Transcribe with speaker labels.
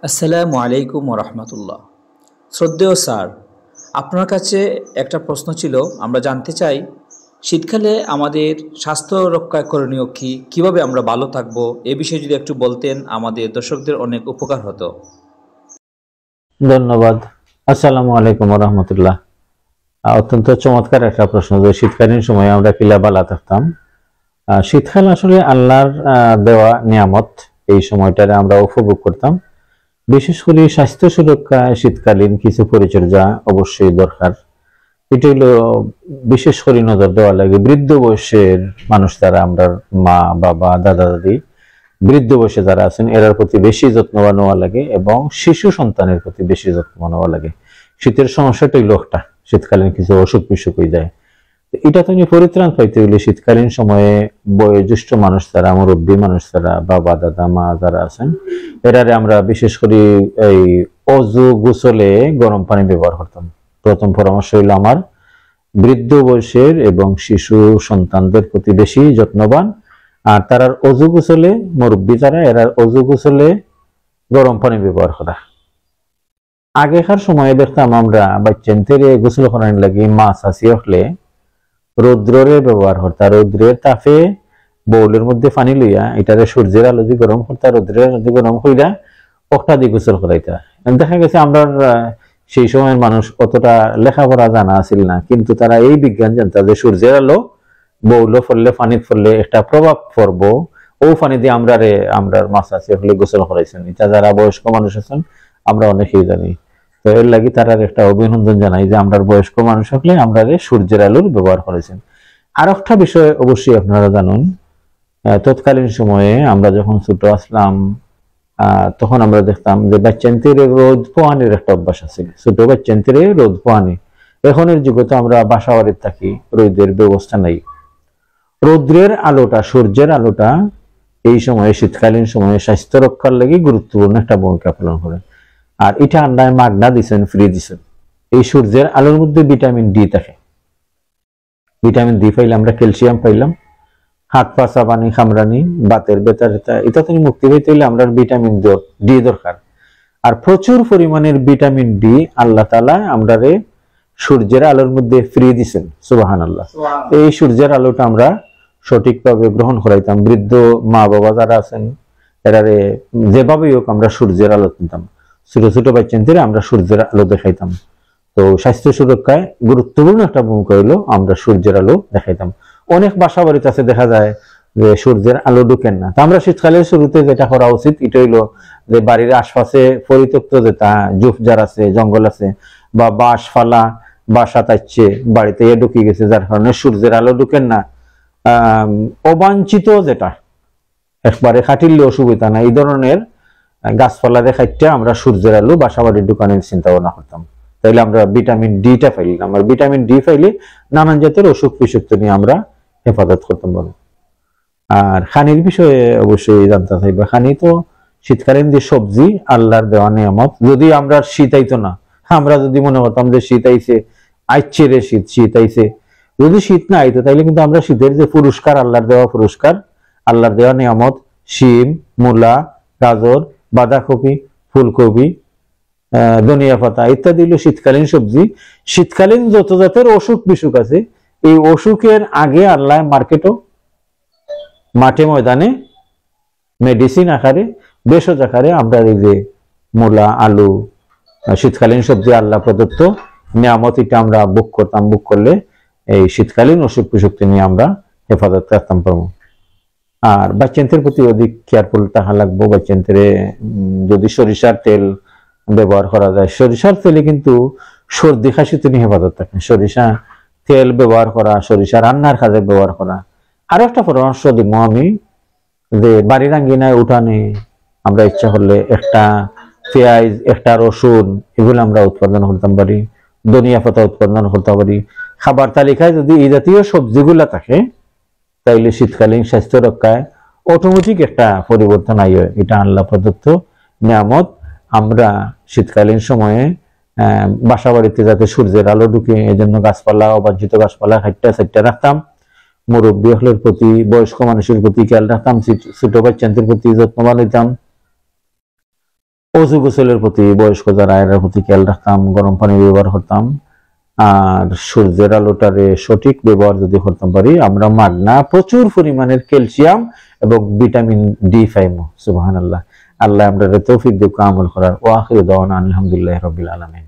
Speaker 1: আসসালামু আলাইকুম রহমতুল্লাহ। শ্রদ্ধেয় স্যার, আপনার কাছে একটা প্রশ্ন ছিল। আমরা জানতে চাই, শীতকালে আমাদের স্বাস্থ্য রক্ষা করণীয় কি, কিভাবে আমরা ভালো থাকবো, এ বিষয়ে যদি একটু বলতেন আমাদের দর্শকদের অনেক উপকার হতো।
Speaker 2: ধন্যবাদ। আসসালামু আলাইকুম রহমতুল্লাহ। অত্যন্ত চমৎকার একটা প্রশ্ন যে শীতকালীন সময়ে আমরা কিলা বালা থাকতাম। শীতকাল আসলে আল্লাহর দেওয়া নিয়ামত। এই সময়টারে আমরা উপভোগ করতাম। বিশেষ করে স্বাস্থ্য সুরক্ষায় শীতকালীন কিছু পরিচর্যা অবশ্যই দরকার। এটা হলো বিশেষ করে নজর দেওয়া লাগে বৃদ্ধ বয়সের মানুষ যারা, আমরা মা বাবা দাদা দাদি, বৃদ্ধ বয়সে যারা আছেন এরার প্রতি বেশি যত্নবান হওয়া লাগে এবং শিশু সন্তানের প্রতি বেশি যত্নবান হওয়া লাগে। শীতের সমস্যাটাই লোকটা শীতকালীন কিছু অসুখ বিসুখ হয়ে যায়। এটা তুমি পরিত্রাণ পাইতে হইলে শীতকালীন সময়ে বয়োজ্যেষ্ঠ মানুষ যারা, মুরব্বী মানুষ যারা, বাবা দাদা মা যারা আছেন এরারে আমরা বিশেষ করে এই অজু গোসলে গরম পানি ব্যবহার করতাম। প্রথম পরামর্শ হইলো আমার বৃদ্ধ বয়সের এবং শিশু সন্তানদের প্রতি বেশি যত্নবান। আর তারার অজু গোসলে, মুরব্বী যারা এরার অজু গোসলে গরম পানি ব্যবহার করা। আগেকার সময়ে দেখতাম আমরা বাচ্চাদের গোসল করার লাগে মাছ আসি হলে রৌদ্রে ব্যবহার করতা। রৌদ্রের তাপে বউলের মধ্যে পানি লইয়া এটারে সূর্যের আলো দিয়ে গরম করতা, রৌদ্রের আলো দিয়ে গরম কইরা ওটা দিয়ে গোসল করাইতা। দেখা গেছে আমরা সেই সময়ের মানুষ অতটা লেখাপড়া জানা আছিল না, কিন্তু তারা এই বিজ্ঞান জানতা যে সূর্যের আলো বউলো ফললে পানিত ফললে একটা প্রভাব পড়বো, ও পানি দিয়ে আমরা মাছ আছে হলে গোসল করাইছেন। এটা যারা বয়স্ক মানুষ আছেন আমরা অনেকেই জানি। তো এর লাগি তার একটা অভিনন্দন জানাই যে আমরা বয়স্ক মানুষ হলে আমরা সূর্যের আলোর ব্যবহার করেছেন। আর একটা বিষয় অবশ্যই আপনারা জানুন, তৎকালীন সময়ে আমরা যখন ছোট আসলাম তখন আমরা দেখতাম যে বাচ্চান্তির রোদ পোয়ানির একটা অভ্যাস আছে। ছোট বাচ্চান্তির রোদ পোয়ানি। এখনের যুগে তো আমরা বাসা বাড়িতে থাকি, রোদের ব্যবস্থা নাই। রৌদ্রের আলোটা, সূর্যের আলোটা এই সময়ে শীতকালীন সময়ে স্বাস্থ্য রক্ষার লাগি গুরুত্বপূর্ণ একটা ভূমিকা পালন করে। আর এটা আন্ডায় মাগনা দিচ্ছেন, ফ্রি দিচ্ছেন। এই সূর্যের আলোর মধ্যে ভিটামিন ডি থাকে। ভিটামিন ডি পাইলে আমরা ক্যালসিয়াম পাইলাম। হাত পা চাবানি খামরানি বাতের বেতার এটা তুমি মুক্তি পাইতে হইলে আমরা ভিটামিন ডি দরকার। আর প্রচুর পরিমাণের ভিটামিন ডি আল্লাহ তাআলা আমরারে সূর্যের আলোর মধ্যে ফ্রি দিচ্ছেন। সুবহানাল্লাহ। এই সূর্যের আলোটা আমরা সঠিকভাবে গ্রহণ করাইতাম। বৃদ্ধ মা বাবা যারা আছেন এরারে যেভাবেই হোক আমরা সূর্যের আলো কিনতাম। ছোট ছোট বাচ্চাদের আমরা সূর্যের আলো দেখাইতাম। তো স্বাস্থ্য সুরক্ষায় গুরুত্বপূর্ণ একটা ভূমিকা হইলো আমরা সূর্যের আলো দেখাইতাম। অনেক বাসা বাড়িতে আছে দেখা যায় যে সূর্যের আলো ঢুকেন না। তা আমরা শীতকালের শুরুতে যেটা করা উচিত এটা হইলো যে বাড়ির আশপাশে পরিত্যক্ত যেটা ঝোপঝাড় আছে, জঙ্গল আছে বা বাঁশ ফালা বাসা তাইছে বাড়িতে ঢুকে গেছে, যার কারণে সূর্যের আলো ঢুকেন না। অবাঞ্ছিত যেটা একবারে খাটিলে অসুবিধা না, এই ধরনের গাছপালা দেখাইতে আমরা সূর্যের আলো বাসা বাড়ির দোকানের চিন্তা ভাবনা করতাম। তাইলে আমরা ভিটামিন ডিটা পাইলাম। আর ভিটামিন ডি পাইলে নানান জাতের অসুখ বিসুখ নিয়ে আমরা হেফাজত করতাম পারবো। আর খানির বিষয়ে অবশ্যই জানতে চাইবা। খানি তো শীতকালীন যে সবজি আল্লাহর দেওয়া নিয়ামত। যদি আমরা শীত আইতো না, আমরা যদি মনে করতাম যে শীত আইছে, আইছে রে শীত, শীত আইছে, যদি শীত না আইতো তাইলে কিন্তু আমরা শীতের যে পুরস্কার, আল্লাহর দেওয়া পুরস্কার, আল্লাহর দেওয়া নিয়ামত, শিম, মূলা, গাজর, বাঁধাকপি, ফুলকপি, ধনিয়া পাতা ইত্যাদি হলো শীতকালীন সবজি। শীতকালীন যত জাতের অসুখ বিসুখ আছে এই অসুখের আগে আল্লাহ মার্কেটও মাঠে ময়দানে মেডিসিন আকারে ভেষজ আকারে আমরা এই যে মূলা, আলু, শীতকালীন সবজি আল্লাহ প্রদত্ত নিয়ামত এটা আমরা বুক করতাম। বুক করলে এই শীতকালীন অসুখ বিসুখ নিয়ে আমরা হেফাজত রাখতাম পারবো। আর বাচ্চাদের প্রতি অধিক কেয়ারফুল থাকা লাগবো। বাচ্চাদের যদি সরিষার তেল ব্যবহার করা যায়, সরিষার তেলে কিন্তু সর্দি খাসি তিনি হেফাজত থাকে। সরিষা তেল ব্যবহার করা, সরিষা রান্নার কাজে ব্যবহার করা। আরো একটা পরামর্শ দিব আমি, যে বাড়ির আঙ্গিনায় উঠানে আমরা ইচ্ছা করলে একটা পেঁয়াজ, একটা রসুন এগুলো আমরা উৎপাদন করতে পারি, ধনিয়া পাতা উৎপাদন করতে পারি। খাবার তালিকায় যদি এই জাতীয় সবজিগুলা থাকে তাইলে শীতকালীন স্বাস্থ্য রক্ষায় অটোমেটিক একটা পরিবর্তন আয়। এটা আল্লাহ প্রদত্ত নিয়ামত। আমরা শীতকালীন সময়ে বাসা বাড়িতে যাতে সূর্যের আলো ঢুকে এজন্য গাছপালা, অবাঞ্ছিত গাছপালা হাইটটা সাইটটা রাখতাম। মুরব্বী হলের প্রতি, বয়স্ক মানুষের প্রতি খেয়াল রাখতাম। ছোট বাচ্চাদের প্রতি যত্নবান হইতাম। অজু গোসলের প্রতি বয়স্ক যারা এর প্রতি খেয়াল রাখতাম, গরম পানি ব্যবহার করতাম, আর সূর্যের আলোটারে সঠিক ব্যবহার যদি করতে পারি, আমরা মাগনা প্রচুর পরিমাণের ক্যালসিয়াম এবং ভিটামিন ডি পাইমু। সুবহানাল্লাহ। আল্লাহ আমাদের তৌফিক দিক আমল করার। ওয়া আখিরু দাওয়ানা আলহামদুলিল্লাহি রাব্বিল আলামিন।